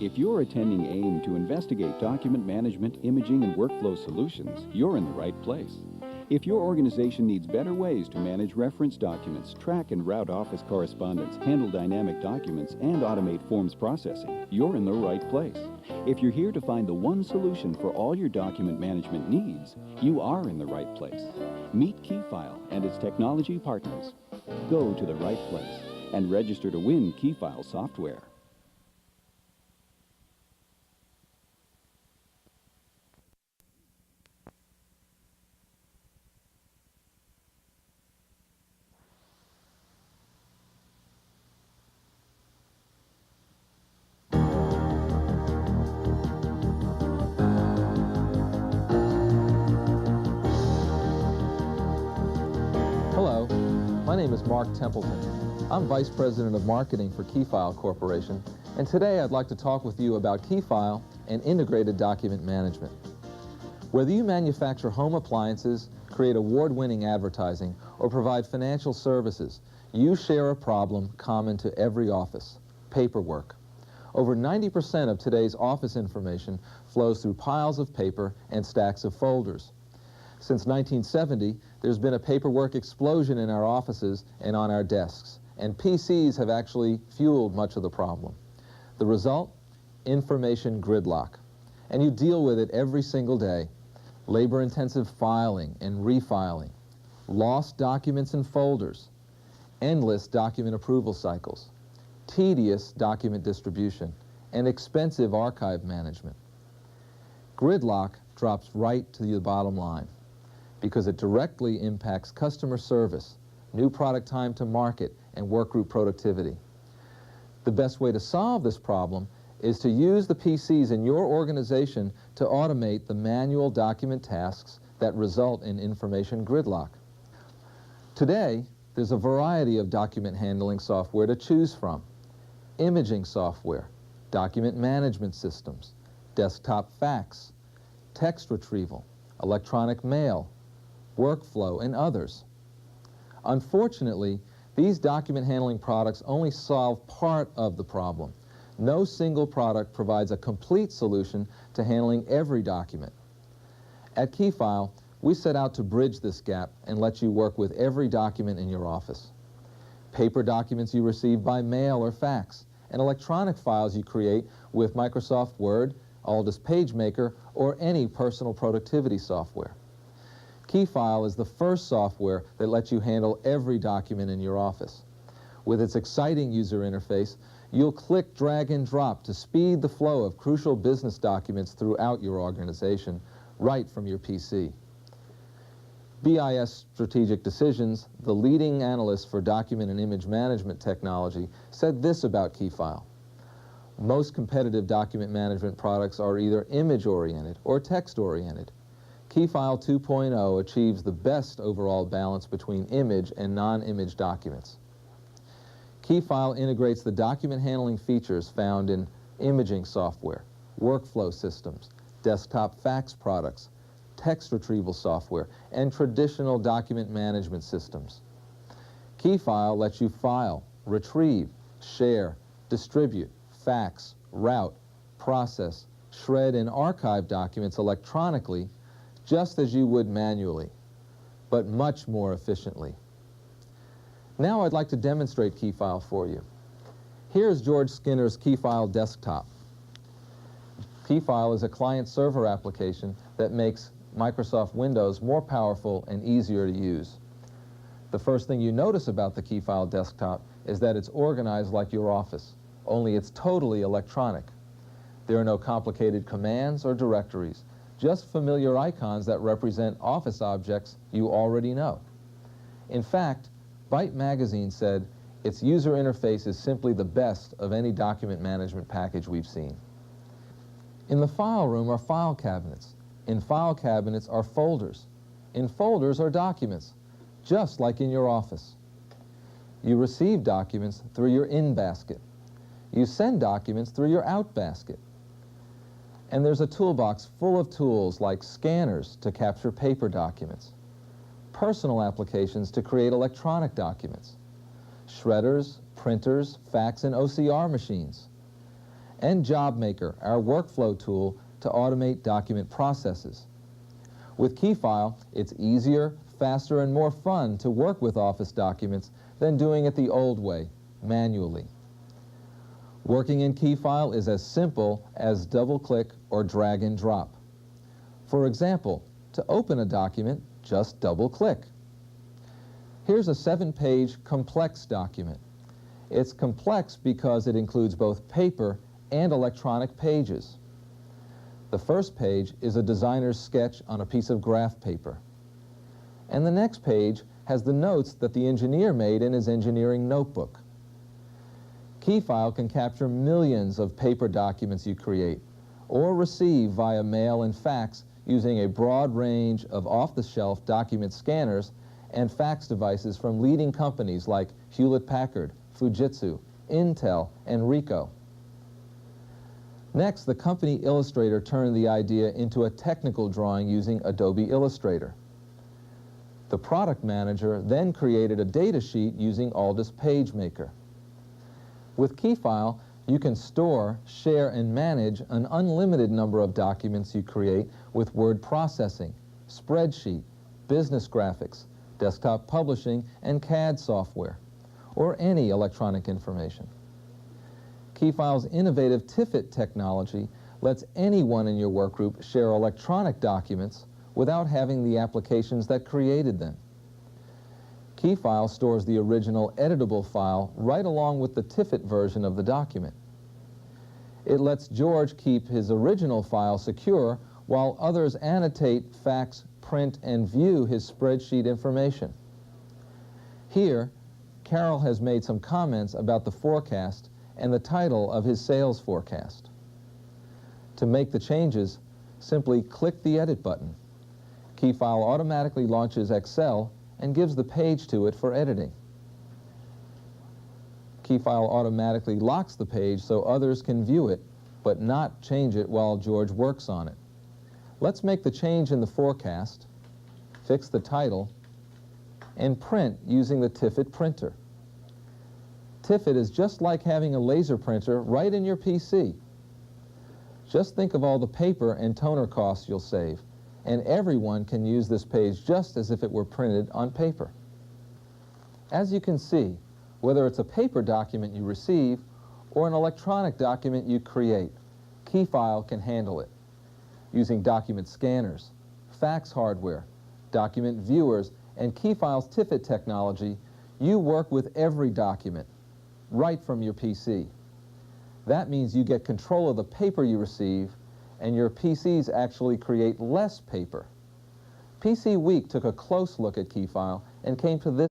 If you're attending AIM to investigate document management, imaging, and workflow solutions, you're in the right place. If your organization needs better ways to manage reference documents, track and route office correspondence, handle dynamic documents, and automate forms processing, you're in the right place. If you're here to find the one solution for all your document management needs, you are in the right place. Meet Keyfile and its technology partners. Go to the right place and register to win Keyfile software. Hello, my name is Mark Templeton. I'm Vice President of Marketing for Keyfile Corporation, and today I'd like to talk with you about Keyfile and integrated document management. Whether you manufacture home appliances, create award-winning advertising, or provide financial services, you share a problem common to every office: paperwork. Over 90% of today's office information flows through piles of paper and stacks of folders. Since 1970, there's been a paperwork explosion in our offices and on our desks, and PCs have actually fueled much of the problem. The result? Information gridlock. And you deal with it every single day. Labor-intensive filing and refiling, lost documents and folders, endless document approval cycles, tedious document distribution, and expensive archive management. Gridlock drops right to the bottom line, because it directly impacts customer service, new product time to market, and workgroup productivity. The best way to solve this problem is to use the PCs in your organization to automate the manual document tasks that result in information gridlock. Today, there's a variety of document handling software to choose from: imaging software, document management systems, desktop fax, text retrieval, electronic mail, workflow, and others. Unfortunately, these document handling products only solve part of the problem. No single product provides a complete solution to handling every document. At Keyfile, we set out to bridge this gap and let you work with every document in your office. Paper documents you receive by mail or fax, and electronic files you create with Microsoft Word, Aldus PageMaker, or any personal productivity software. Keyfile is the first software that lets you handle every document in your office. With its exciting user interface, you'll click, drag, and drop to speed the flow of crucial business documents throughout your organization, right from your PC. BIS Strategic Decisions, the leading analyst for document and image management technology, said this about Keyfile: most competitive document management products are either image-oriented or text-oriented. Keyfile 2.0 achieves the best overall balance between image and non-image documents. Keyfile integrates the document handling features found in imaging software, workflow systems, desktop fax products, text retrieval software, and traditional document management systems. Keyfile lets you file, retrieve, share, distribute, fax, route, process, shred, and archive documents electronically, just as you would manually, but much more efficiently. Now I'd like to demonstrate Keyfile for you. Here's George Skinner's Keyfile desktop. Keyfile is a client-server application that makes Microsoft Windows more powerful and easier to use. The first thing you notice about the Keyfile desktop is that it's organized like your office, only it's totally electronic. There are no complicated commands or directories, just familiar icons that represent office objects you already know. In fact, Byte magazine said its user interface is simply the best of any document management package we've seen. In the file room are file cabinets. In file cabinets are folders. In folders are documents, just like in your office. You receive documents through your in basket. You send documents through your out basket. And there's a toolbox full of tools like scanners to capture paper documents, personal applications to create electronic documents, shredders, printers, fax, and OCR machines. and JobMaker, our workflow tool to automate document processes. With Keyfile, it's easier, faster, and more fun to work with Office documents than doing it the old way, manually. Working in Keyfile is as simple as double-click or drag and drop. For example, to open a document, just double-click. Here's a 7-page complex document. It's complex because it includes both paper and electronic pages. The first page is a designer's sketch on a piece of graph paper. And the next page has the notes that the engineer made in his engineering notebook. Keyfile can capture millions of paper documents you create or receive via mail and fax using a broad range of off-the-shelf document scanners and fax devices from leading companies like Hewlett-Packard, Fujitsu, Intel, and Ricoh. Next, the company illustrator turned the idea into a technical drawing using Adobe Illustrator. The product manager then created a data sheet using Aldus PageMaker. With Keyfile, you can store, share, and manage an unlimited number of documents you create with word processing, spreadsheet, business graphics, desktop publishing, and CAD software, or any electronic information. Keyfile's innovative Tiffet technology lets anyone in your workgroup share electronic documents without having the applications that created them. Keyfile stores the original editable file right along with the Tiffet version of the document. It lets George keep his original file secure while others annotate, fax, print, and view his spreadsheet information. Here, Carol has made some comments about the forecast and the title of his sales forecast. To make the changes, simply click the Edit button. Keyfile automatically launches Excel and gives the page to it for editing. Keyfile automatically locks the page so others can view it, but not change it while George works on it. Let's make the change in the forecast, fix the title, and print using the Tiffet printer. Tiffet is just like having a laser printer right in your PC. Just think of all the paper and toner costs you'll save, and everyone can use this page just as if it were printed on paper. As you can see, whether it's a paper document you receive or an electronic document you create, Keyfile can handle it. Using document scanners, fax hardware, document viewers, and Keyfile's Tiffet technology, you work with every document right from your PC. That means you get control of the paper you receive, and your PCs actually create less paper. PC Week took a close look at Keyfile and came to this